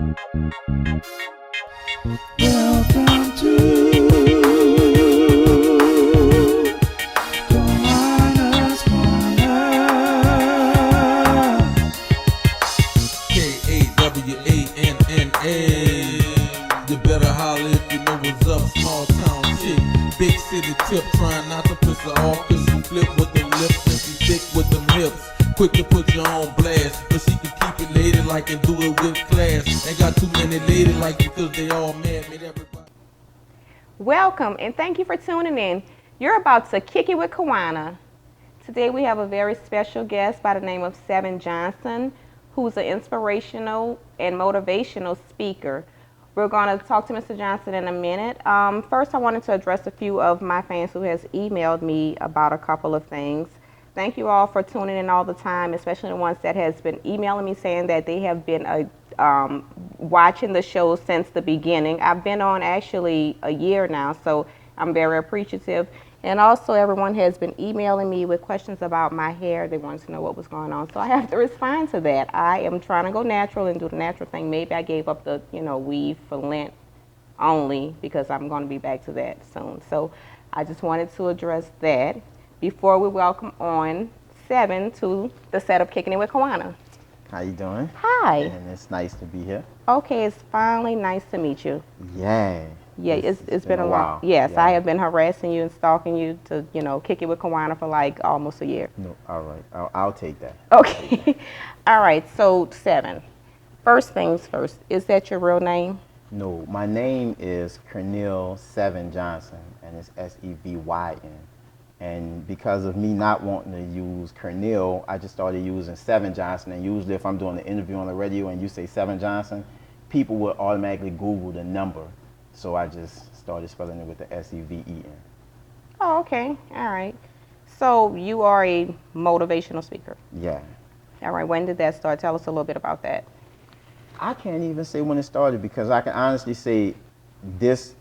Welcome to Kawanna's Corner. Kawanna. You better holler if you know what's up, small town chick. Big city tip, trying not to piss her off, cause she flip with them lips and she thick with them hips. Quick to put you on blast, but she can keep it lady like and do it with class. Ain't got too many lady like because they all mad everybody. Welcome and thank you for tuning in. You're about to kick it with Kawanna. Today we have a very special guest by the name of Seven Johnson, who's an inspirational and motivational speaker. We're going to talk to Mr. Johnson in a minute. First, I wanted to address a few of my fans who has emailed me about a couple of things. Thank you all for tuning in all the time, especially the ones that has been emailing me saying that they have been watching the show since the beginning. I've been on actually a year now, so I'm very appreciative. And also everyone has been emailing me with questions about my hair. They wanted to know what was going on, so I have to respond to that. I am trying to go natural and do the natural thing. Maybe I gave up the weave for Lent only because I'm going to be back to that soon. So I just wanted to address that before we welcome on Seven to the set of Kicking It with Kawanna. How you doing? Hi. And it's nice to be here. Okay, it's finally nice to meet you. Yeah. Yeah, it's been a while. Yes, yeah. I have been harassing you and stalking you to, kick it with Kawanna for like almost a year. No, all right. I'll take that. Okay. All right, so Seven. First things first, is that your real name? No, my name is Cornel Seven Johnson, and it's Sevyn. And because of me not wanting to use Cornel, I just started using Seven Johnson. And usually if I'm doing an interview on the radio and you say Seven Johnson, people will automatically Google the number. So I just started spelling it with the Seven. Oh, okay. All right. So you are a motivational speaker. Yeah. All right. When did that start? Tell us a little bit about that. I can't even say when it started because I can honestly say this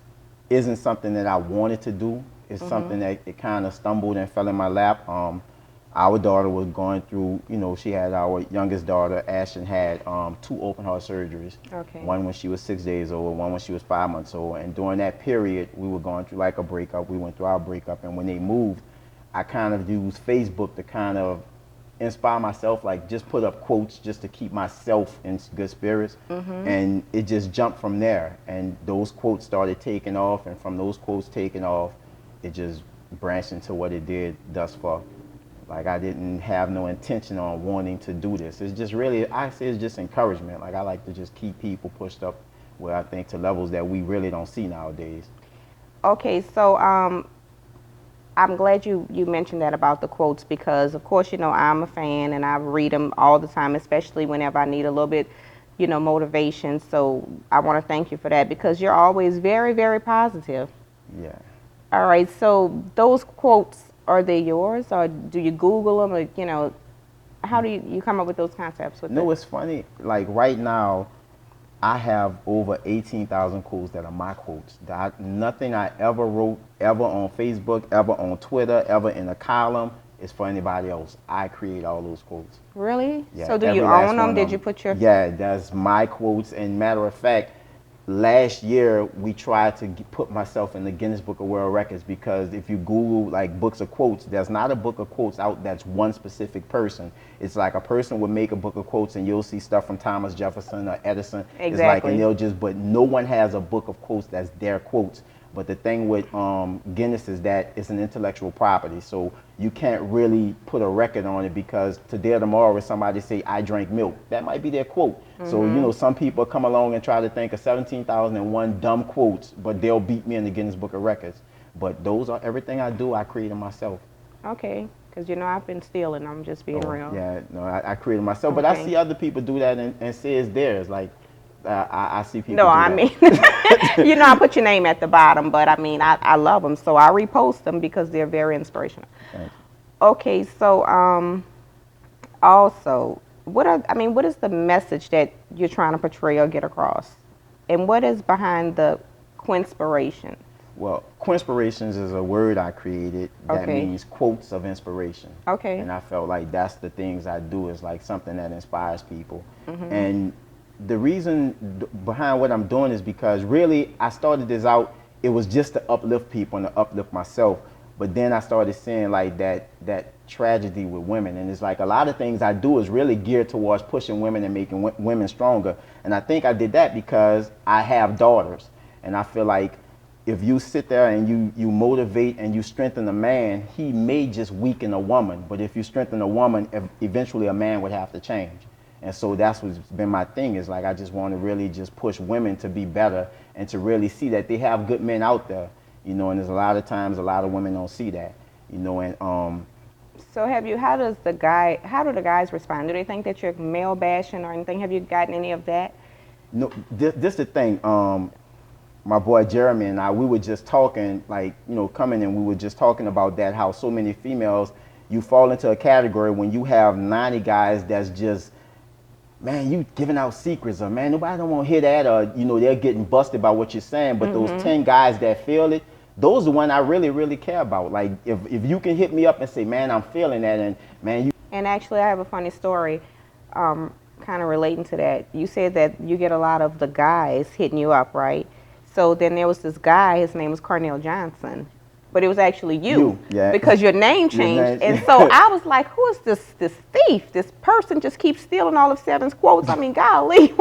isn't something that I wanted to do. It's something that it kind of stumbled and fell in my lap. Our daughter was going through, she had our youngest daughter, Ashton, had 2 open heart surgeries. Okay. One when she was 6 days old, one when she was 5 months old. And during that period, we were going through like a breakup. We went through our breakup. And when they moved, I kind of used Facebook to kind of inspire myself, like just put up quotes just to keep myself in good spirits. And it just jumped from there. And those quotes started taking off. And from those quotes taking off, it just branched into what it did thus far. Like I didn't have no intention on wanting to do this. It's just really, I say it's just encouragement. Like I like to just keep people pushed up where I think to levels that we really don't see nowadays. Okay, so I'm glad you mentioned that about the quotes because of course, I'm a fan and I read them all the time, especially whenever I need a little bit, motivation. So I want to thank you for that because you're always very, very positive. Yeah. All right, so those quotes, are they yours or do you Google them or, how do you come up with those concepts? No, it's funny. Like right now, I have over 18,000 quotes that are my quotes. Nothing I ever wrote, ever on Facebook, ever on Twitter, ever in a column is for anybody else. I create all those quotes. Really? Yeah, so do you own them? Did you put your... Yeah, that's my quotes. And matter of fact, last year we tried to put myself in the Guinness Book of World Records because if you Google like books of quotes, there's not a book of quotes out that's one specific person. It's like a person would make a book of quotes and you'll see stuff from Thomas Jefferson or Edison. Exactly. It's like, and they'll just, but no one has a book of quotes that's their quotes. But the thing with Guinness is that it's an intellectual property. So you can't really put a record on it because today or tomorrow if somebody say, I drank milk, that might be their quote. So, some people come along and try to think of 17,001 dumb quotes, but they'll beat me in the Guinness Book of Records. But those are everything I do, I created myself. Okay, because I've been stealing, I'm just being real. Yeah, no, I created myself. Okay. But I see other people do that and say it's theirs. Like, I see people do that. I mean, I put your name at the bottom, but I mean, I love them, so I repost them because they're very inspirational. Thanks. Okay, so also, what is the message that you're trying to portray or get across? And what is behind the Quinspirations? Well, Quinspirations is a word I created that means quotes of inspiration. Okay. And I felt like that's the things I do is like something that inspires people. And the reason behind what I'm doing is because really I started this out, it was just to uplift people and to uplift myself. But then I started seeing like that tragedy with women, and it's like a lot of things I do is really geared towards pushing women and making women stronger. And I think I did that because I have daughters, and I feel like if you sit there and you motivate and you strengthen a man, he may just weaken a woman. But if you strengthen a woman, eventually a man would have to change. And so that's what's been my thing, is like I just want to really just push women to be better and to really see that they have good men out there, you know, and there's a lot of times a lot of women don't see that, you know. And So how do the guys respond? Do they think that you're male bashing or anything? Have you gotten any of that? no, this the thing. My boy Jeremy and I, we were just talking, like, you know, coming and we were just talking about that, how so many females, you fall into a category when you have 90 guys that's just, man, you giving out secrets, or man, nobody don't want to hear that, or, you know, they're getting busted by what you're saying. But those 10 guys that feel it, those are the ones I really, really care about. Like, if you can hit me up and say, man, I'm feeling that, and man, you. And actually, I have a funny story kind of relating to that. You said that you get a lot of the guys hitting you up, right? So then there was this guy, his name was Cornell Johnson, but it was actually you yeah. Because your name changed. And so I was like, who is this thief? This person just keeps stealing all of Seven's quotes. I mean, golly.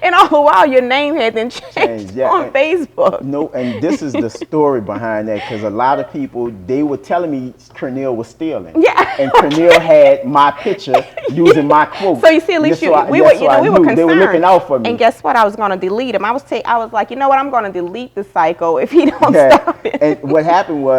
And all the while your name had been changed on Facebook. No, and this is the story behind that, because a lot of people, they were telling me Cornell was stealing. Yeah. And Cornell had my picture using my quote. So you see, at least we were concerned. They were looking out for me. And guess what? I was going to delete him. I was like, you know what? I'm going to delete the psycho if he don't stop it. And what happened was,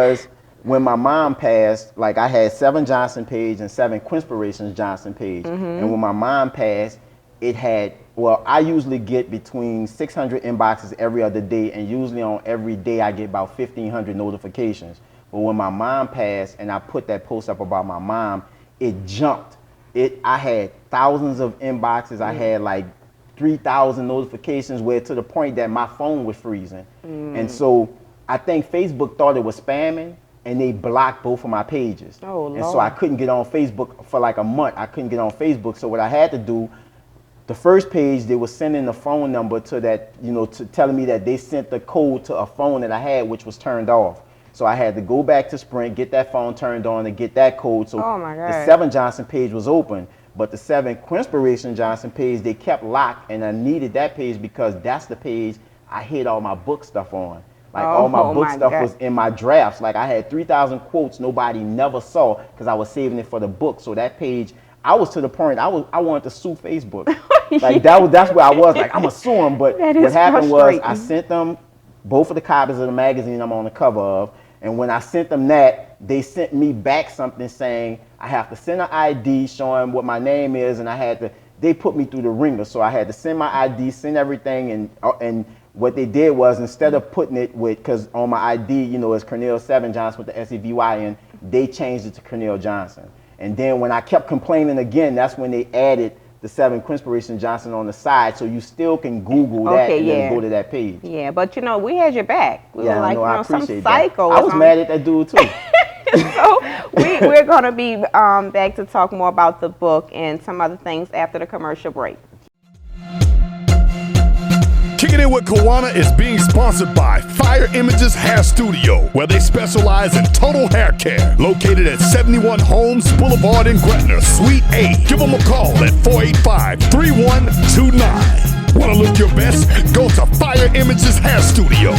when my mom passed, like I had 7 Johnson page and 7 Quinspirations Johnson page. And when my mom passed, it had, well, I usually get between 600 inboxes every other day, and usually on every day I get about 1,500 notifications. But when my mom passed and I put that post up about my mom, it jumped. I had thousands of inboxes. I had like 3,000 notifications, where to the point that my phone was freezing. And so I think Facebook thought it was spamming, and they blocked both of my pages. Oh, Lord. And so I couldn't get on Facebook for like a month. I couldn't get on Facebook. So what I had to do, the first page, they were sending the phone number to that, you know, to telling me that they sent the code to a phone that I had, which was turned off. So I had to go back to Sprint, get that phone turned on, and get that code. So the 7 Johnson page was open, but the 7 Quinspiration Johnson page, they kept locked, and I needed that page because that's the page I hid all my book stuff on. Like all my book stuff was in my drafts. Like I had 3,000 quotes nobody never saw because I was saving it for the book. So that page, I was to the point I wanted to sue Facebook. Like that's where I was. Like, I'm gonna sue them. But what happened was I sent them both of the copies of the magazine I'm on the cover of. And when I sent them that, they sent me back something saying I have to send an ID showing what my name is, and they put me through the ringer. So I had to send my ID, send everything, and what they did was, instead of putting it with, because on my ID, you know, it's Cornell 7 Johnson with the SEVYN, they changed it to Cornell Johnson. And then when I kept complaining again, that's when they added the 7 Quinspiration Johnson on the side, so you still can Google that and then go to that page. Yeah, but you know, we had your back. We were like, I some appreciate psycho. that. I was mad at that dude too. So we're going to be back to talk more about the book and some other things after the commercial break. Kicking It with Kawanna is being sponsored by Fire Images Hair Studio, where they specialize in total hair care. Located at 71 Holmes Boulevard in Gretna, Suite A. Give them a call at 485-3129. Want to look your best? Go to Fire Images Hair Studio.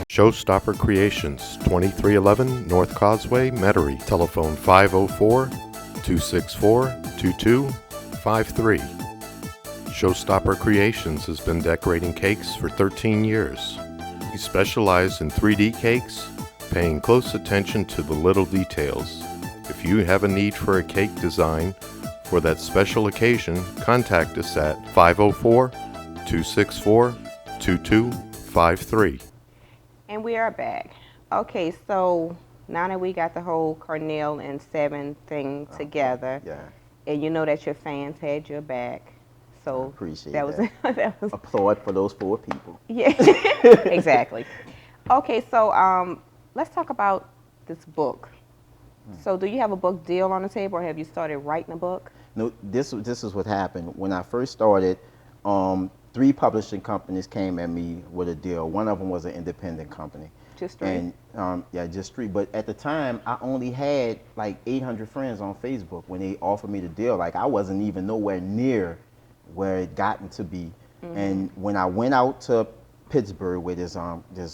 Showstopper Creations, 2311 North Causeway, Metairie. Telephone 504-264-2253. Showstopper Creations has been decorating cakes for 13 years. We specialize in 3D cakes, paying close attention to the little details. If If you have a need for a cake design for that special occasion, contact us at 504-264-2253. And we are back. Okay, so now that we got the whole Cornell and Seven thing together, Yeah. and you know that your fans had your back, so Appreciate that was that. that was Applaud for those 4 people. yeah, exactly. Okay, so let's talk about this book. So do you have a book deal on the table, or have you started writing a book? No, this is what happened. When I first started, 3 publishing companies came at me with a deal. One of them was an independent company. Just 3? And yeah, just 3. But at the time, I only had like 800 friends on Facebook when they offered me the deal. Like, I wasn't even nowhere near where it gotten to be. And when I went out to Pittsburgh, where this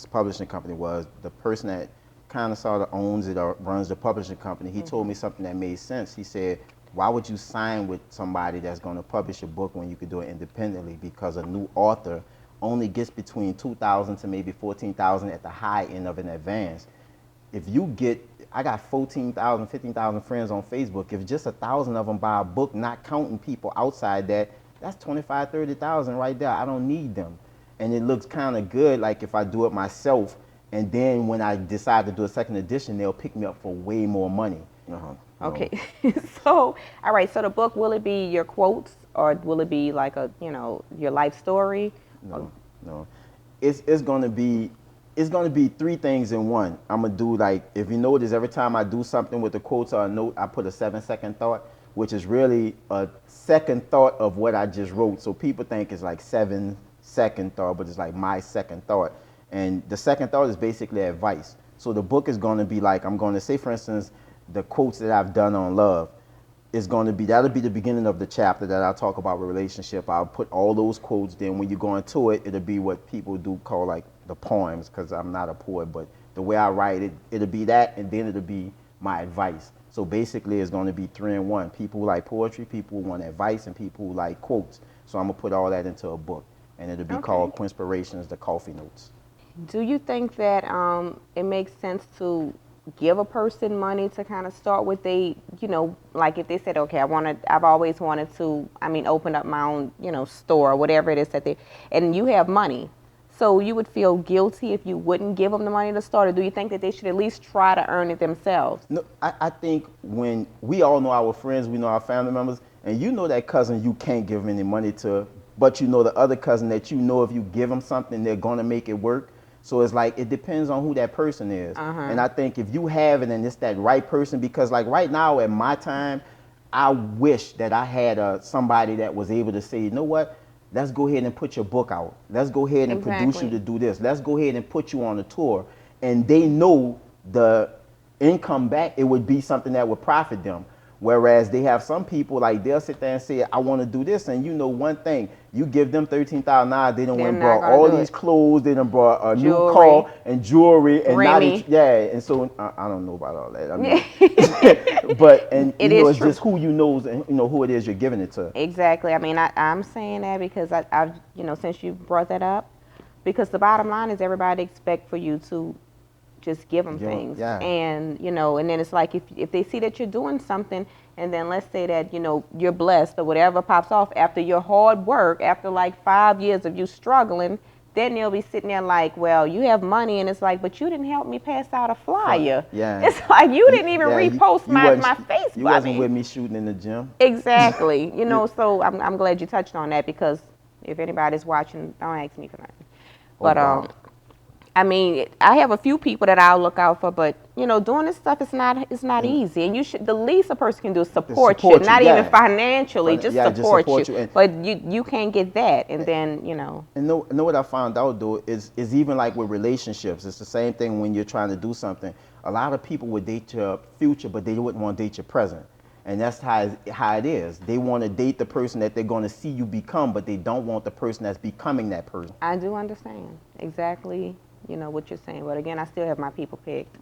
publishing company was, the person that kind of sort of owns it or runs the publishing company, he told me something that made sense. He said, why would you sign with somebody that's going to publish a book when you could do it independently? Because a new author only gets between $2,000 to maybe $14,000 at the high end of an advance. If you get, I got 14,000, 15,000 friends on Facebook. If just 1,000 of them buy a book, not counting people outside that, that's 25, 30,000 right there. I don't need them. And it looks kind of good, like if I do it myself, and then when I decide to do a second edition, they'll pick me up for way more money. Okay, so, all right, so the book, will it be your quotes, or will it be like a, your life story? No. It's gonna be 3 things in one. I'm gonna do, like, if you notice, every time I do something with the quotes or a note, I put a 7-second thought, which is really a second thought of what I just wrote. So people think it's like 7-second thought, but it's like my second thought. And the second thought is basically advice. So the book is gonna be like, I'm gonna say, for instance, the quotes that I've done on love is going to be, that'll be the beginning of the chapter that I'll talk about relationship. I'll put all those quotes. Then when you go into it, it'll be what people do call like the poems, because I'm not a poet, but the way I write it, it'll be that, and then it'll be my advice. So basically it's going to be 3 in 1. People who like poetry, people who want advice, and people who like quotes. So I'm going to put all that into a book, and it'll be called Quinspirations, the Coffee Notes. Do you think that it makes sense to give a person money to kind of start with? They, like if they said, okay, I've always wanted to, open up my own, store or whatever it is that and you have money. So you would feel guilty if you wouldn't give them the money to start, or do you think that they should at least try to earn it themselves? No, I think when we all know our friends, we know our family members, and you know that cousin you can't give them any money to, but you know the other cousin that you know if you give them something, they're going to make it work. So it's like, it depends on who that person is. And I think if you have it and it's that right person, because like right now at my time, I wish that I had somebody that was able to say, you know what, let's go ahead and put your book out. Let's go ahead and produce you to do this. Let's go ahead and put you on a tour. And they know the income back, it would be something that would profit them. Whereas they have some people, like they'll sit there and say, I want to do this. And you know one thing, you give them $13,000, they done went and brought all these clothes, they done brought a new car and jewelry. And and so I don't know about all that. I mean, but, and it's just who you know and who it is you're giving it to. Exactly. I'm saying that because I've, since you brought that up, because the bottom line is everybody expect for you to just give them things. And, and then it's like if they see that you're doing something, and then let's say that, you're blessed or whatever pops off after your hard work, after like 5 years of you struggling, then they'll be sitting there like, well, you have money, and it's like, but you didn't help me pass out a flyer. It's like, you didn't even repost my Facebook. You wasn't with me shooting in the gym. Exactly. So I'm glad you touched on that, because if anybody's watching, don't ask me for nothing. But I have a few people that I'll look out for, but doing this stuff is not easy, and the least a person can do is support you, not even financially, just support you. But you can't get that, and then And know what I found out though is even like with relationships, it's the same thing when you're trying to do something. A lot of people would date your future, but they wouldn't want to date your present. And that's how it is. They want to date the person that they're going to see you become, but they don't want the person that's becoming that person. I do understand exactly what you're saying, but again, I still have my people picked.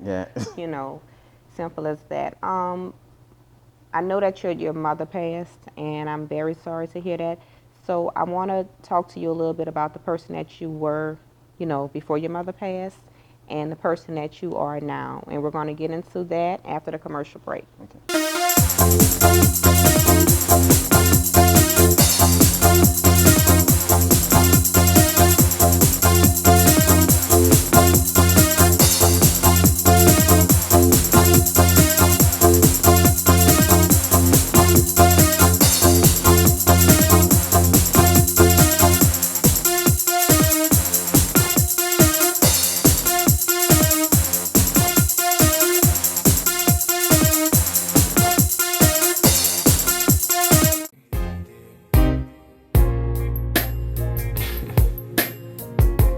Simple as that. I know that your mother passed, and I'm very sorry to hear that. So I want to talk to you a little bit about the person that you were, before your mother passed, and the person that you are now. And we're going to get into that after the commercial break.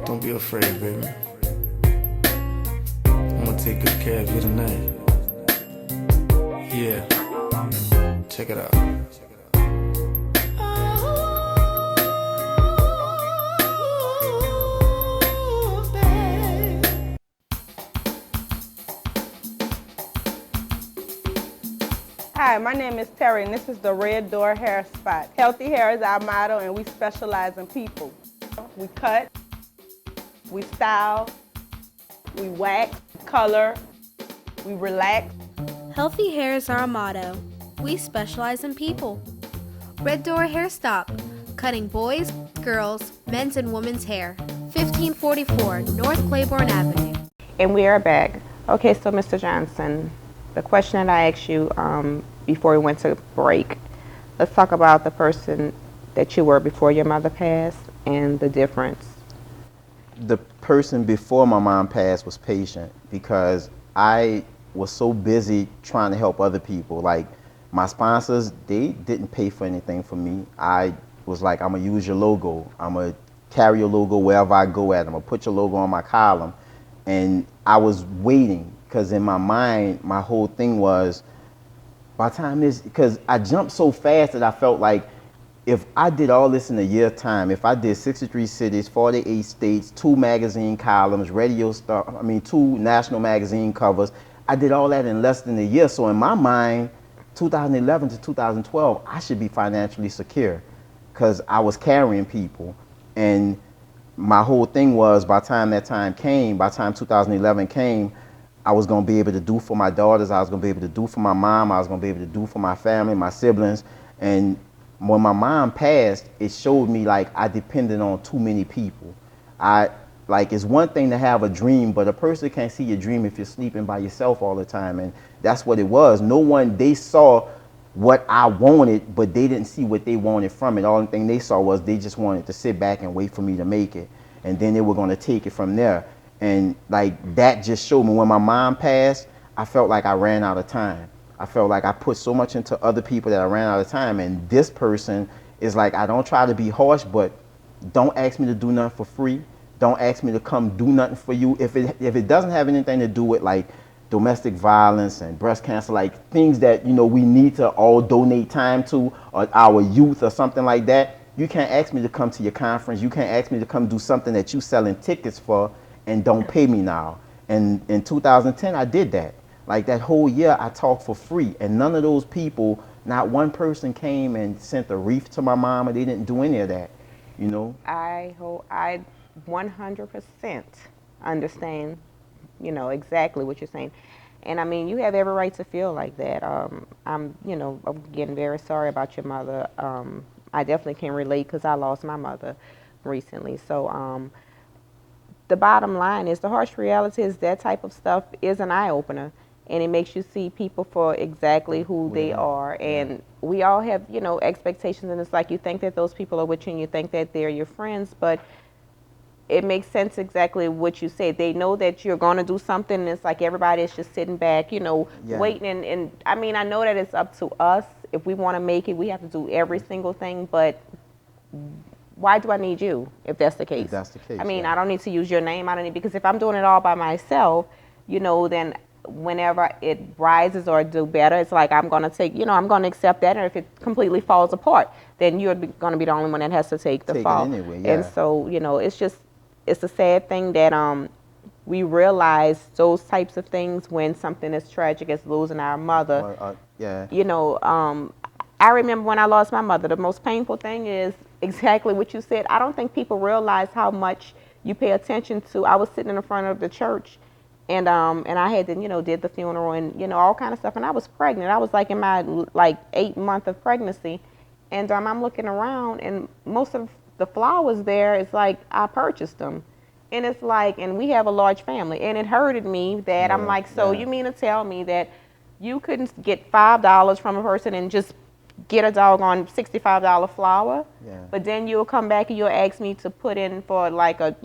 Don't be afraid, baby. I'm gonna take good care of you tonight. Yeah. Check it out. Hi, my name is Terry, and this is the Red Door Hair Spot. Healthy hair is our motto, and we specialize in people. We cut, we style, we wax, color, we relax. Healthy hair is our motto. We specialize in people. Red Door Hair Stop, cutting boys, girls, men's and women's hair. 1544 North Claiborne Avenue. And we are back. Okay, so Mr. Johnson, the question that I asked you before we went to break, let's talk about the person that you were before your mother passed and the difference. The person before my mom passed was patient because I was so busy trying to help other people. Like my sponsors, they didn't pay for anything for me. I was like, I'm gonna use your logo. I'm gonna carry your logo wherever I go at. I'm gonna put your logo on my column. And I was waiting because in my mind, my whole thing was, by the time this, because I jumped so fast that I felt like if I did all this in a year's time, if I did 63 cities, 48 states, 2 magazine columns, 2 national magazine covers, I did all that in less than a year. So in my mind, 2011 to 2012, I should be financially secure because I was carrying people. And my whole thing was, by the time that time came, by the time 2011 came, I was going to be able to do for my daughters, I was going to be able to do for my mom, I was going to be able to do for my family, my siblings. And when my mom passed, it showed me like I depended on too many people. It's one thing to have a dream, but a person can't see your dream if you're sleeping by yourself all the time. And that's what it was. They saw what I wanted, but they didn't see what they wanted from it. The only thing they saw was they just wanted to sit back and wait for me to make it. And then they were going to take it from there. And like that just showed me when my mom passed, I felt like I ran out of time. I felt like I put so much into other people that I ran out of time. And this person is like, I don't try to be harsh, but don't ask me to do nothing for free. Don't ask me to come do nothing for you. If it doesn't have anything to do with like domestic violence and breast cancer, like things that, we need to all donate time to, or our youth or something like that, you can't ask me to come to your conference. You can't ask me to come do something that you selling tickets for and don't pay me now. And in 2010, I did that. Like that whole year, I talked for free. And none of those people, not one person came and sent a wreath to my mama. They didn't do any of that, I 100% understand, exactly what you're saying. And I mean, you have every right to feel like that. I'm getting very sorry about your mother. I definitely can relate because I lost my mother recently. So the bottom line is the harsh reality is that type of stuff is an eye-opener, and it makes you see people for exactly who they are. And we all have, expectations, and it's like you think that those people are with you and you think that they're your friends, but it makes sense exactly what you say. They know that you're going to do something, and it's like everybody is just sitting back, waiting. And I mean, I know that it's up to us. If we want to make it, we have to do every single thing, but why do I need you if that's the case? If that's the case, I mean, I don't need to use your name. Because if I'm doing it all by myself, then whenever it rises or do better, it's like I'm going to take, I'm going to accept that. And if it completely falls apart, then you're going to be the only one that has to take the fall. Anyway, And so, it's a sad thing that we realize those types of things when something as tragic as losing our mother. I remember when I lost my mother, the most painful thing is exactly what you said. I don't think people realize how much you pay attention to. I was sitting in the front of the church, and I had to, did the funeral and, all kind of stuff. And I was pregnant. I was like in my 8th month of pregnancy. And I'm looking around, and most of the flowers there, it's like I purchased them. And it's like, and we have a large family. And it hurted me that I'm like, so you mean to tell me that you couldn't get $5 from a person and just get a doggone $65 flower? Yeah. But then you'll come back and you'll ask me to put in for like a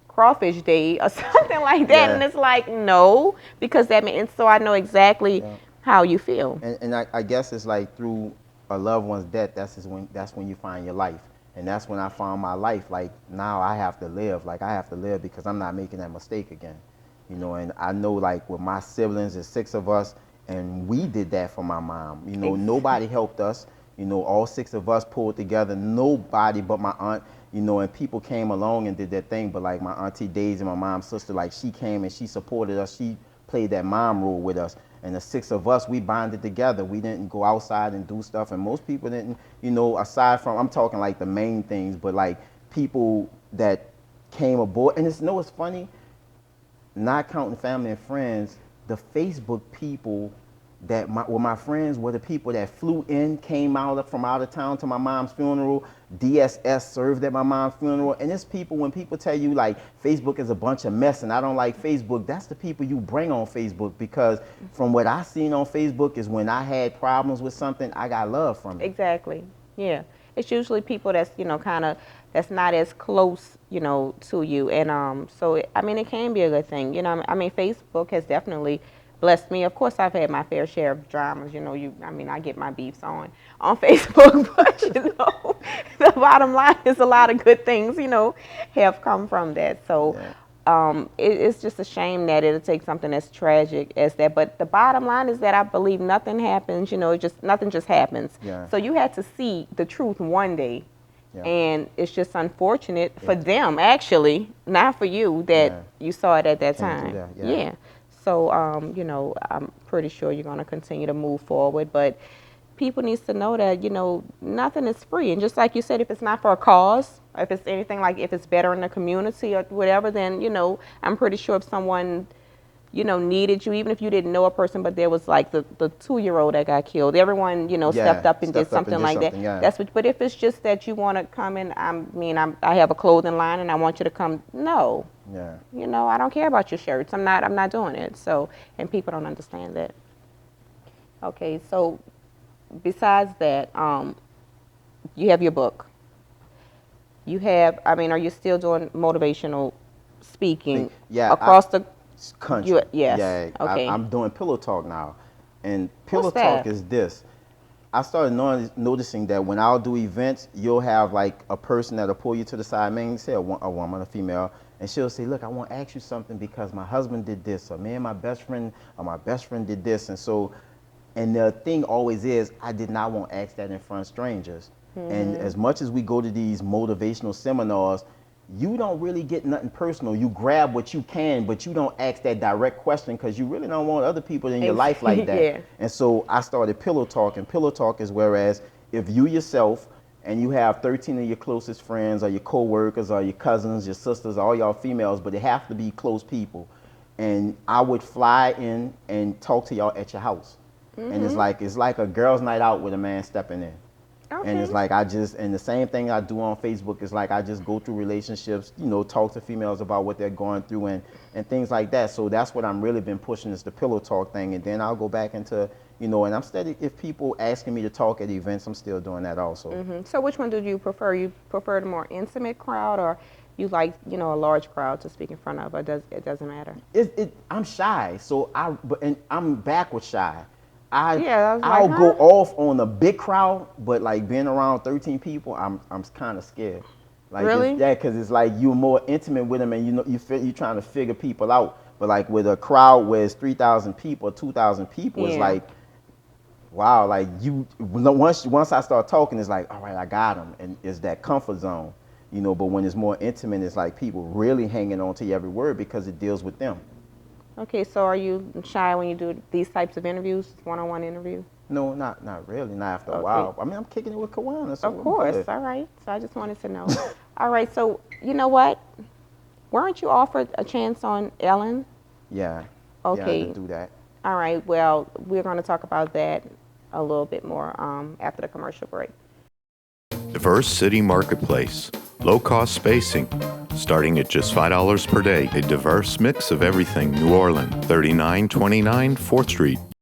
crawfish day or something like that. Yeah. And it's like, no, because and so I know exactly how you feel. And I guess it's like through a loved one's death, that's when you find your life. And that's when I found my life. Like, now I have to live. Like, I have to live because I'm not making that mistake again. And I know, like, with my siblings, there's 6 of us, and we did that for my mom. Nobody helped us. All 6 of us pulled together. Nobody but my aunt, and people came along and did their thing. But, like, my auntie Daisy, my mom's sister, like, she came and she supported us. She played that mom role with us. And the 6 of us, we bonded together. We didn't go outside and do stuff. And most people didn't, aside from, I'm talking like the main things, but like people that came aboard. And it's funny, not counting family and friends, the Facebook people that were my friends were the people that flew in, came from out of town to my mom's funeral. DSS served at my mom's funeral. And it's people, when people tell you like Facebook is a bunch of mess and I don't like Facebook, that's the people you bring on Facebook, because from what I seen on Facebook is when I had problems with something, I got love from it. Exactly. Yeah. It's usually people that's, that's not as close, to you. And so, it can be a good thing. Facebook has definitely blessed me. Of course, I've had my fair share of dramas. I get my beefs on Facebook, but the bottom line is a lot of good things, have come from that. So it's just a shame that it'll take something as tragic as that. But the bottom line is that I believe nothing happens. Nothing just happens. Yeah. So you had to see the truth one day. Yeah. And it's just unfortunate for them, actually, not for you, that you saw it at that time. Yeah. So, I'm pretty sure you're going to continue to move forward. But people need to know that, nothing is free. And just like you said, if it's not for a cause, if it's anything like if it's better in the community or whatever, then, I'm pretty sure if someone, needed you, even if you didn't know a person, but there was like the 2-year-old that got killed, everyone, stepped up and did something like that. Yeah. That's what. But if it's just that you want to come in, I have a clothing line and I want you to come, no. Yeah. I don't care about your shirts. I'm not doing it. So, and people don't understand that. Okay, so besides that, you have your book. You have, are you still doing motivational speaking across the country? Yes. Yeah. Okay. I'm doing Pillow Talk now. And Pillow Talk is this. I started noticing that when I'll do events, you'll have like a person that'll pull you to the side, mainly say a woman, a female, and she'll say, look, I want to ask you something because my husband did this, or me and my best friend, or my best friend did this. And so, and the thing always is, I did not want to ask that in front of strangers. Mm-hmm. And as much as we go to these motivational seminars, you don't really get nothing personal. You grab what you can, but you don't ask that direct question because you really don't want other people in your life like that. Yeah. And so I started Pillow Talk, and Pillow Talk is whereas if you yourself and you have 13 of your closest friends or your co-workers or your cousins, your sisters, all y'all females, but they have to be close people. And I would fly in and talk to y'all at your house. Mm-hmm. And it's like a girls' night out with a man stepping in. Okay. And it's like and the same thing I do on Facebook is like I just go through relationships, talk to females about what they're going through and things like that. So that's what I'm really been pushing is the Pillow Talk thing. And then I'll go back into, and I'm steady, if people asking me to talk at events, I'm still doing that also. Mm-hmm. So which one do you prefer? You prefer the more intimate crowd, or you like, a large crowd to speak in front of, or it doesn't matter? I'm shy, so I'm backward shy. I'll like, go off on a big crowd, but like being around 13 people, I'm kind of scared. Like, really? Because it's like you're more intimate with them, and you're trying to figure people out. But like with a crowd where it's 3,000 people or 2,000 people, it's like, wow, like once I start talking, it's like, all right, I got them, and it's that comfort zone, But when it's more intimate, it's like people really hanging on to every word because it deals with them. Okay, so are you shy when you do these types of interviews, one-on-one interviews? No, not really, not after a while. I'm kicking it with Kawanna. So of course, all right. So I just wanted to know. All right, so you know what? Weren't you offered a chance on Ellen? Yeah. Okay. Yeah, to do that. All right. Well, we're going to talk about that a little bit more after the commercial break. Diverse City Marketplace. Low-cost spacing. Starting at just $5 per day. A diverse mix of everything. New Orleans, 3929 4th Street.